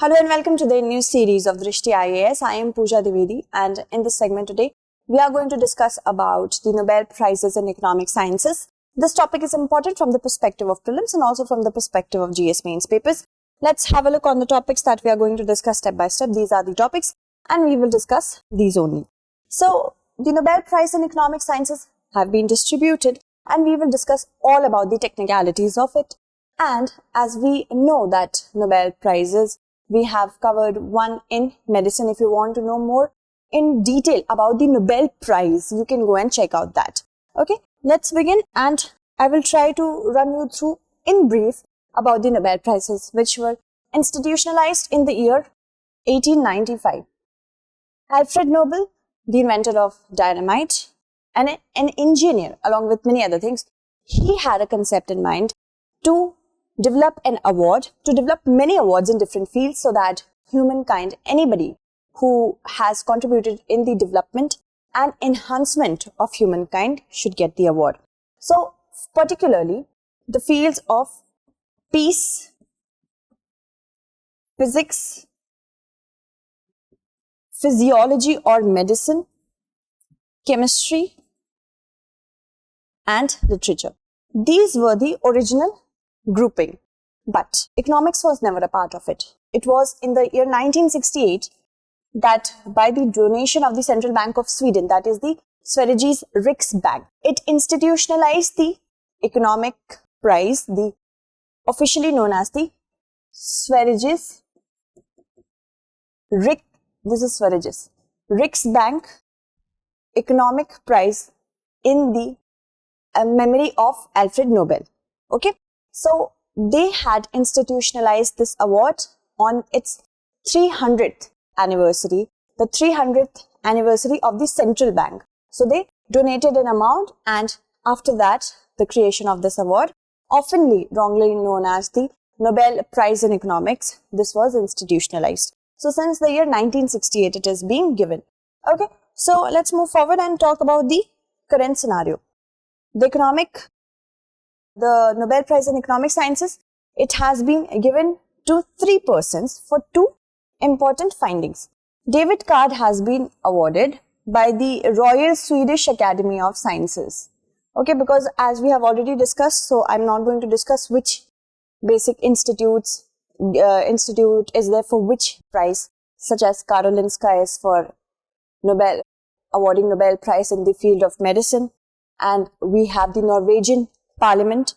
Hello and welcome to the new series of Drishti IAS. I am Pooja Divedi, and in this segment today, we are going to discuss about the Nobel Prizes in Economic Sciences. This topic is important from the perspective of prelims and also from the perspective of GS mains papers. Let's have a look on the topics that we are going to discuss step by step. These are the topics and we will discuss these only. So, the Nobel Prize in Economic Sciences have been distributed and we will discuss all about the technicalities of it. And as we know that Nobel Prizes, we have covered one in medicine. If you want to know more in detail about the Nobel Prize, you can go and check out that. Okay, let's begin and I will try to run you through in brief about the Nobel Prizes which were institutionalized in the year 1895. Alfred Nobel, the inventor of dynamite and an engineer along with many other things, he had a concept in mind to develop an award, to develop many awards in different fields so that humankind, anybody who has contributed in the development and enhancement of humankind should get the award. So, particularly the fields of peace, physics, physiology or medicine, chemistry, and literature. These were the original grouping, but economics was never a part of it. It was in the year 1968 that by the donation of the Central Bank of Sweden, that is the Sveriges Riksbank, it institutionalized the economic prize, the officially known as the Sveriges Riksbank economic prize in the memory of Alfred Nobel. Okay. So, they had institutionalized this award on its 300th anniversary, the 300th anniversary of the central bank. So, they donated an amount and after that, the creation of this award, oftenly wrongly known as the Nobel Prize in Economics, this was institutionalized. So, since the year 1968, it is being given. Okay, so let's move forward and talk about the current scenario. The Nobel Prize in Economic Sciences, it has been given to three persons for two important findings. David Card has been awarded by the Royal Swedish Academy of Sciences. Okay, because as we have already discussed, so I'm not going to discuss which basic institute is there for which prize, such as Karolinska is for awarding Nobel Prize in the field of medicine, and we have the Norwegian Parliament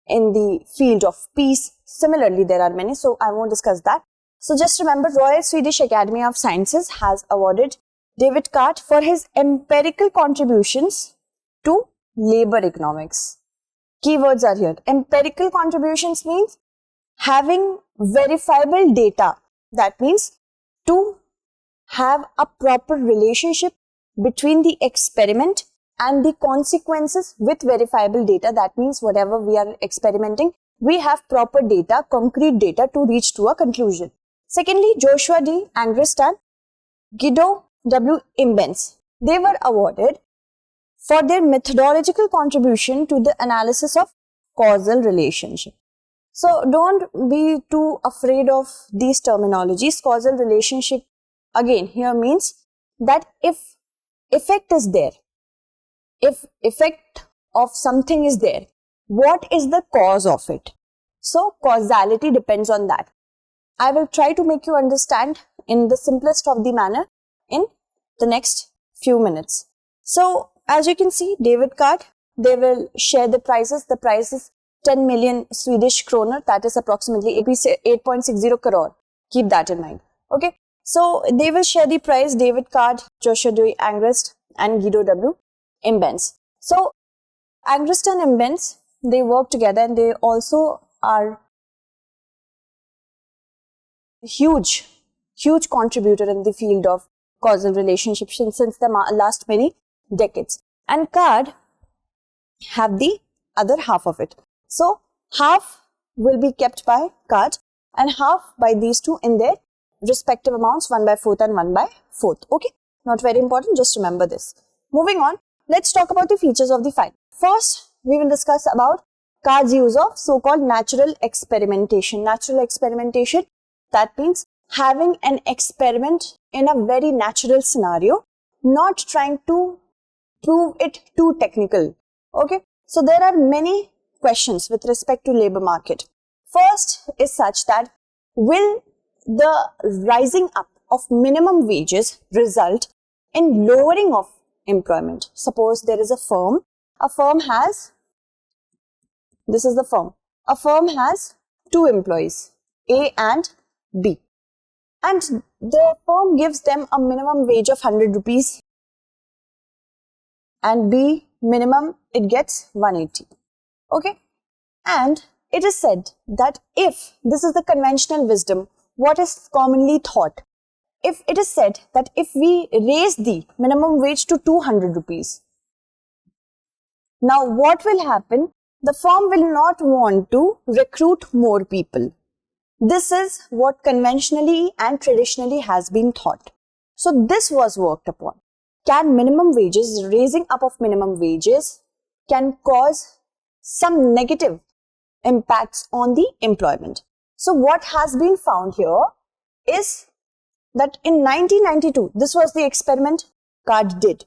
in the field of peace. Similarly, there are many, so I won't discuss that. So just remember, Royal Swedish Academy of Sciences has awarded David Card for his empirical contributions to labor economics. Keywords are here. Empirical contributions means having verifiable data. That means to have a proper relationship between the experiment and the consequences with verifiable data. That means whatever we are experimenting, we have proper data, concrete data to reach to a conclusion. Secondly, Joshua D. Angrist and Guido W. Imbens, they were awarded for their methodological contribution to the analysis of causal relationship. So don't be too afraid of these terminologies. Causal relationship again here means that if effect is there, if effect of something is there, what is the cause of it? So, causality depends on that. I will try to make you understand in the simplest of the manner in the next few minutes. So, as you can see, David Card, they will share the prizes. The prize is 10 million Swedish kroner, that is approximately 8.60 crore. Keep that in mind. Okay. So, they will share the prize, David Card, Joshua D. Angrist and Guido W. Imbens. So, Angrist and Imbens, they work together and they also are huge contributor in the field of causal relationships since the last many decades. And Card have the other half of it. So, half will be kept by Card and half by these two in their respective amounts, 1/4 and 1/4. Okay, not very important, just remember this. Moving on. Let's talk about the features of the file. First, we will discuss about Card's use of so-called natural experimentation. Natural experimentation, that means having an experiment in a very natural scenario, not trying to prove it too technical. Okay, so there are many questions with respect to labor market. First is such that, will the rising up of minimum wages result in lowering of employment? Suppose there is a firm has, this is the firm, a firm has two employees, A and B, and the firm gives them a minimum wage of 100 rupees and B minimum it gets 180. Okay, and it is said that if, this is the conventional wisdom, what is commonly thought, if it is said that if we raise the minimum wage to 200 rupees, now what will happen? The firm will not want to recruit more people. This is what conventionally and traditionally has been thought. So this was worked upon. Can minimum wages, raising up of minimum wages can cause some negative impacts on the employment. So what has been found here is that in 1992, this was the experiment Card did.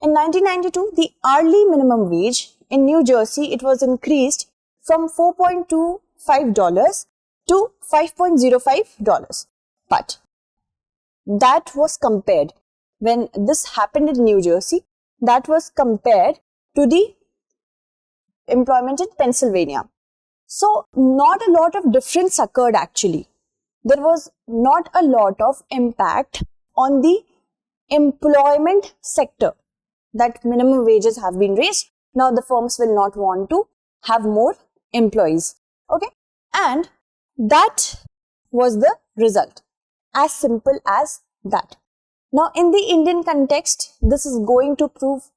In 1992, the hourly minimum wage in New Jersey, it was increased from $4.25 to $5.05. But that was compared, when this happened in New Jersey, that was compared to the employment in Pennsylvania. So not a lot of difference occurred actually. There was not a lot of impact on the employment sector, that minimum wages have been raised. Now the firms will not want to have more employees. Okay, and that was the result. As simple as that. Now in the Indian context, this is going to prove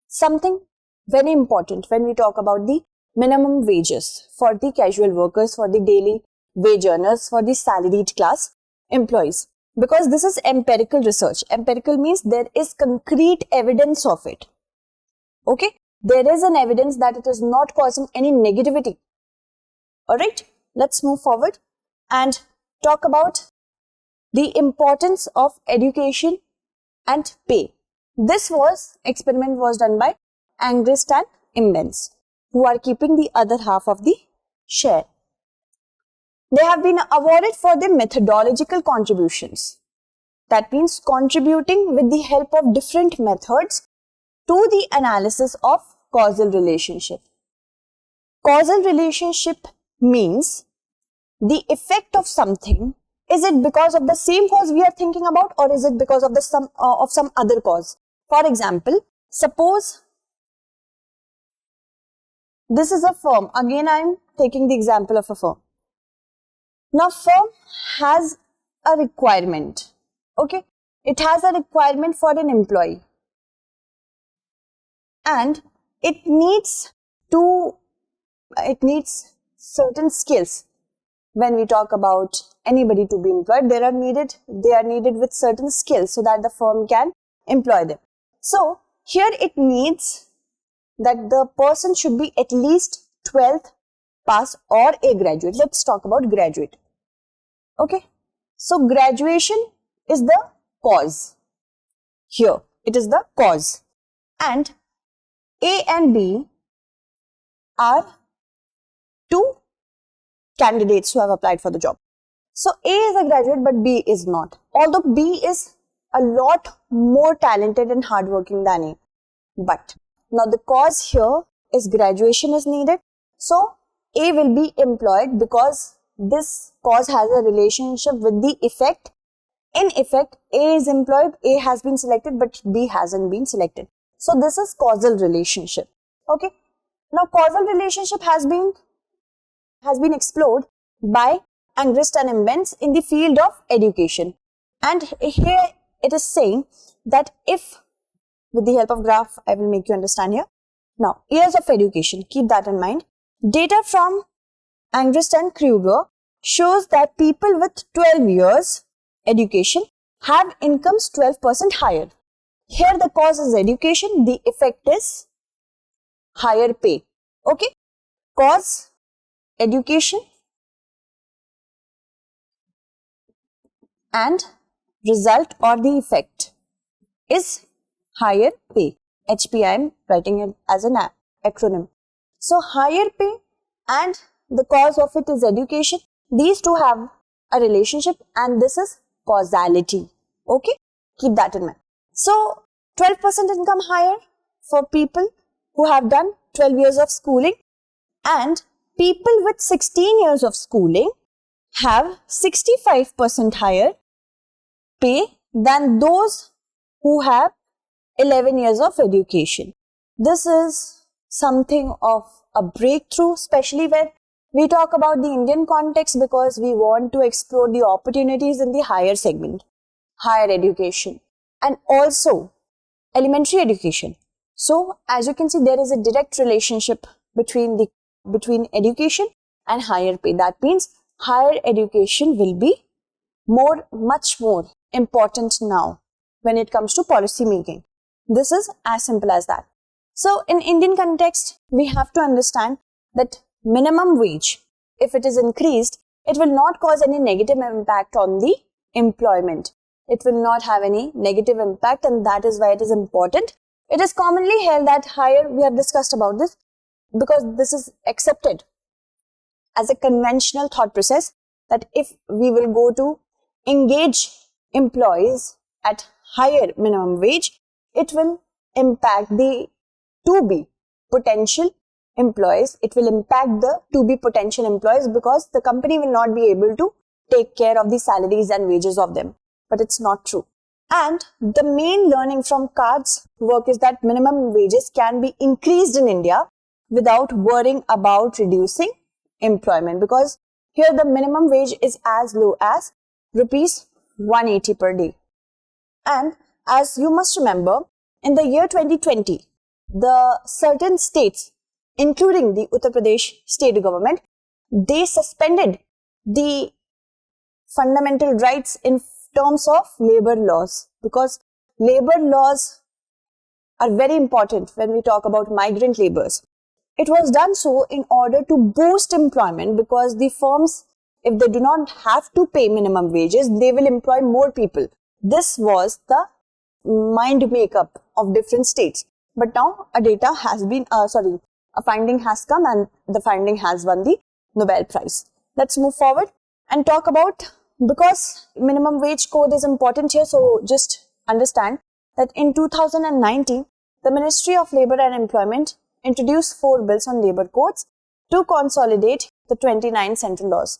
something very important when we talk about the minimum wages for the casual workers, for the daily wage earners, for the salaried class employees. Because this is empirical research. Empirical means there is concrete evidence of it. Okay, there is an evidence that it is not causing any negativity. Alright, let's move forward and talk about the importance of education and pay. This experiment was done by Angrist and Imbens, who are keeping the other half of the share. They have been awarded for their methodological contributions. That means contributing with the help of different methods to the analysis of causal relationship. Causal relationship means the effect of something. Is it because of the same cause we are thinking about, or is it because of some other cause? For example, suppose this is a firm. Again, I am taking the example of a firm. Now, firm has a requirement. Okay, it has a requirement for an employee, and it needs certain skills. When we talk about anybody to be employed, they are needed with certain skills so that the firm can employ them. So here it needs that the person should be at least 12th pass or a graduate. Let's talk about graduate. Okay, so graduation is the cause. Here it is the cause, and A and B are two candidates who have applied for the job. So A is a graduate but B is not, although B is a lot more talented and hardworking than A. But now the cause here is graduation is needed, so A will be employed because this cause has a relationship with the effect. In effect, A is employed, A has been selected, but B hasn't been selected. So this is causal relationship. Okay. Now causal relationship has been explored by Angrist and Imbens in the field of education. And here it is saying that if, with the help of graph, I will make you understand here. Now, years of education, keep that in mind. Data from Angrist and Kruger shows that people with 12 years education have incomes 12% higher. Here the cause is education, the effect is higher pay. Okay, cause education, and result or the effect is higher pay. HP, I am writing it as an acronym. So higher pay and the cause of it is education. These two have a relationship and this is causality. Okay, keep that in mind. So 12% income higher for people who have done 12 years of schooling, and people with 16 years of schooling have 65% higher pay than those who have 11 years of education. This is something of a breakthrough, especially when we talk about the Indian context, because we want to explore the opportunities in the higher segment, higher education, and also elementary education. So, as you can see, there is a direct relationship between education and higher pay. That means higher education will be much more important now when it comes to policy making. This is as simple as that. So in Indian context, we have to understand that minimum wage, if it is increased, it will not cause any negative impact on the employment. It will not have any negative impact, and that is why it is important. It is commonly held that higher, we have discussed about this, because this is accepted as a conventional thought process, that if we will go to engage employees at higher minimum wage, it will impact the to-be potential employees. It will impact the to-be potential employees because the company will not be able to take care of the salaries and wages of them. But it's not true. And the main learning from Card's work is that minimum wages can be increased in India without worrying about reducing employment, because here the minimum wage is as low as rupees 180 per day. And as you must remember, in the year 2020, the certain states, including the Uttar Pradesh state government, they suspended the fundamental rights in terms of labor laws, because labor laws are very important when we talk about migrant laborers. It was done so in order to boost employment, because the firms, if they do not have to pay minimum wages, they will employ more people. This was the mind makeup of different states. But now a finding has come, and the finding has won the Nobel Prize. Let's move forward and talk about, because minimum wage code is important here, so just understand that in 2019, the Ministry of Labour and Employment introduced 4 bills on labour codes to consolidate the 29 central laws.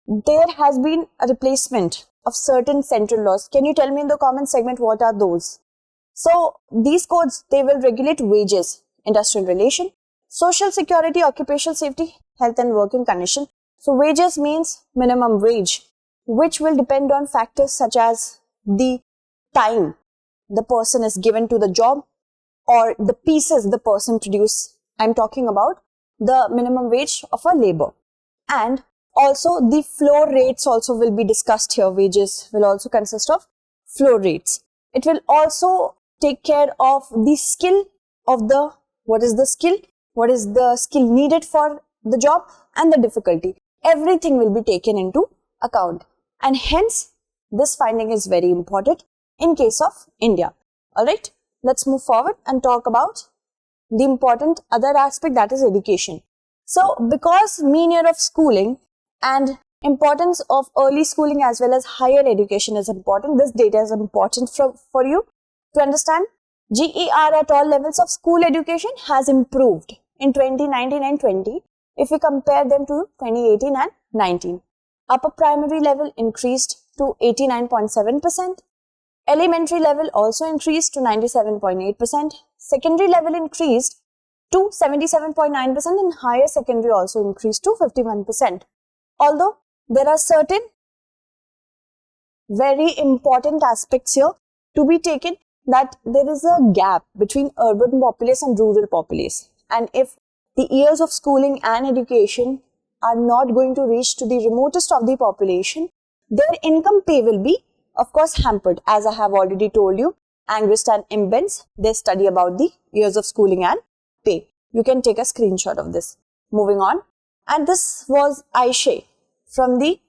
There has been a replacement of certain central laws. Can you tell me in the comment segment what are those? So these codes, they will regulate wages, industrial relation, social security, occupational safety, health and working condition. So wages means minimum wage, which will depend on factors such as the time the person is given to the job or the pieces the person produce. I'm talking about the minimum wage of a labor. And also the floor rates also will be discussed here. Wages will also consist of floor rates. It will also take care of the skill of what is the skill needed for the job and the difficulty. Everything will be taken into account. And hence, this finding is very important in case of India. Alright, let's move forward and talk about the important other aspect, that is education. So, because mean year of schooling and importance of early schooling as well as higher education is important, this data is important for you to understand. GER at all levels of school education has improved in 2019 and 20 if we compare them to 2018 and 19. Upper primary level increased to 89.7%. Elementary level also increased to 97.8%. Secondary level increased to 77.9%, and higher secondary also increased to 51%. Although there are certain very important aspects here to be taken, that there is a gap between urban populace and rural populace. And if the years of schooling and education are not going to reach to the remotest of the population, their income pay will be, of course, hampered. As I have already told you, Angrist and Imbens, they study about the years of schooling and pay. You can take a screenshot of this. Moving on. And this was Aisha from the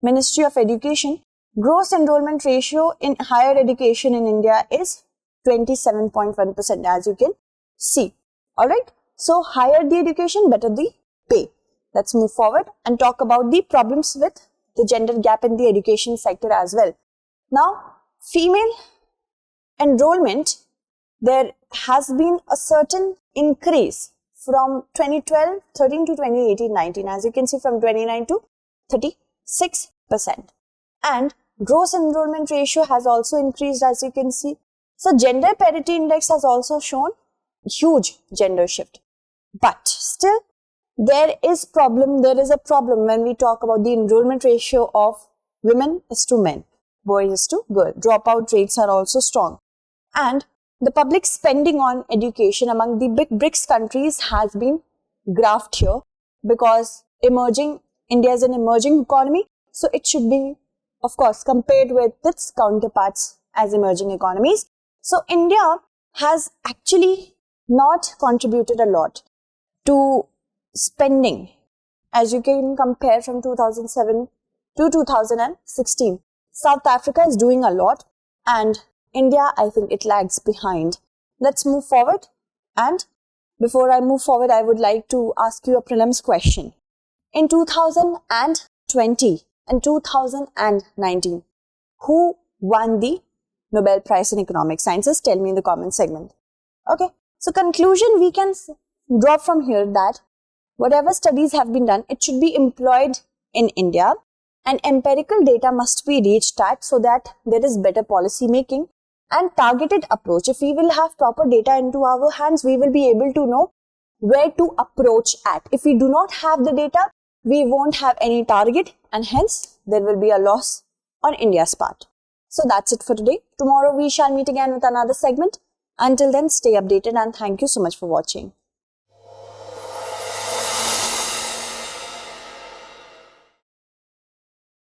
Ministry of Education. gross enrollment ratio in higher education in India is 27.1%, as you can see. Alright, so higher the education, better the pay. Let's move forward and talk about the problems with the gender gap in the education sector as well. Now, female enrollment, there has been a certain increase from 2012-13 to 2018-19, as you can see, from 29 to 36%. And gross enrollment ratio has also increased, as you can see. So gender parity index has also shown huge gender shift. But still, there is a problem when we talk about the enrollment ratio of women is to men, boys is to girl. Dropout rates are also strong. And the public spending on education among the big BRICS countries has been graphed here, because India is an emerging economy, so it should be, of course, compared with its counterparts as emerging economies. So India has actually not contributed a lot to spending, as you can compare from 2007 to 2016. South Africa is doing a lot, and India, I think it lags behind. Let's move forward. And before I move forward, I would like to ask you a prelims question. In 2020 and 2019, who won the Nobel Prize in Economic Sciences? Tell me in the comment segment. Okay, so conclusion we can draw from here that whatever studies have been done, it should be employed in India, and empirical data must be reached at, so that there is better policy making and targeted approach. If we will have proper data into our hands, we will be able to know where to approach at. If we do not have the data, we won't have any target, and hence there will be a loss on India's part. So that's it for today. Tomorrow we shall meet again with another segment. Until then, stay updated and thank you so much for watching.